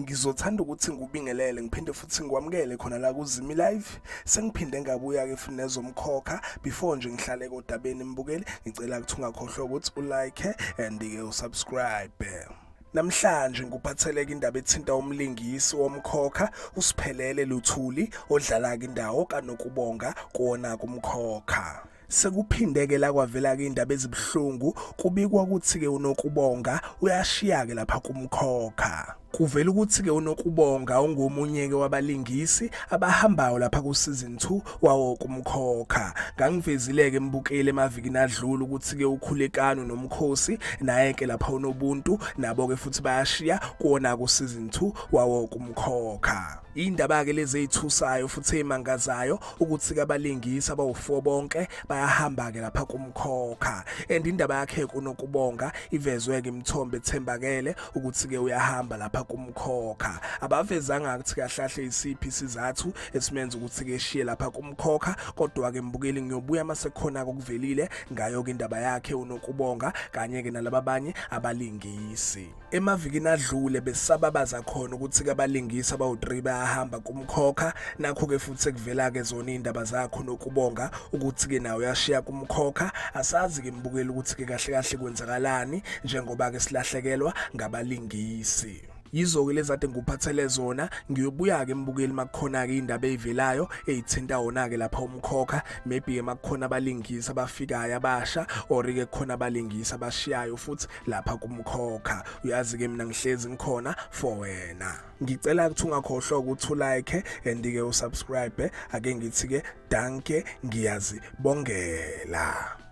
Ngizothanda ukuthi ngikubingelele ngiphinde futhi ngikwamukele khona la kuZimi Live. Sengiphinde ngabuya ke futhi nezomkhokha before nje ngihlale kodabeni mbukeli. Ngicela ukuthi ungakhohlwa ukuthi ulike and ke usubscribe. Namhlanje ngikuphatheleke indaba ethinta umlingisi womkhokha uSiphelele Luthuli odlala ke indawo kaNokubonga kuona kumkhokha. Sekuphindeke la kwavela ke indaba ezibhlungu kubikwa ukuthi ke uNokubonga uyashiya ke lapha kumkhokha. Kuvela ukuthi ke uNokubonga ungomunye ke wabalingisi abahambayo lapha ku season 2 wawo kumkhokha. Ngangivezile ke mbukeli emavikini adlula ukuthi ke ukhulekano nomkhosi naye ke lapha unobuntu nabo ke futhi bayashiya kuona ku season 2 wawo kumkhokha. Indaba ke lezi ezithusayo futhi emangazayo ukuthi ke abalingisi abawu4 bonke bayahamba ke lapha kumkhokha. And indaba yakhe kuNokubonga ivezwe ke imithombo ethembakele ukuthi ke uyahamba lapha kumkhokha. Abavezanga ukuthi kahlahle isiphi isizathu esimenza ukuthi ke shiye lapha kumkhokha, kodwa ke mbukeli ngiyobuya mase khona okuvelile ngayo ke indaba yakhe uNokubonga kanye ke nalababanye abalingisi. Emavikini adlule besababaza khona ukuthi ke abalingisi abawu3 bayahamba kumkhokha, nakho ke futhi kuvela ke zona indaba zakho Nokubonga ukuthi ke nawe uyashiya kumkhokha. Asazi ke mbukeli ukuthi ke kahle kahle kwenzakalani njengoba ke silahlekelwa ngabalingisi. Yizo ke lezade ngikuphathele zona. Ngiyobuya ke mbukeli makukhona ke indaba ezivelayo ezithinta wona ke lapha umkhokha, maybe makukhona abalingisi abafikayo abasha or ke khona abalingisi abashiyayo futhi lapha kumkhokha. Uyazi ke mina ngihlezi ngikhona for wena. Ngicela ukuthi ungakhohlwa ukuthi ulike and ke usubscribe. Ake ngithi ke danke, ngiyazibongela.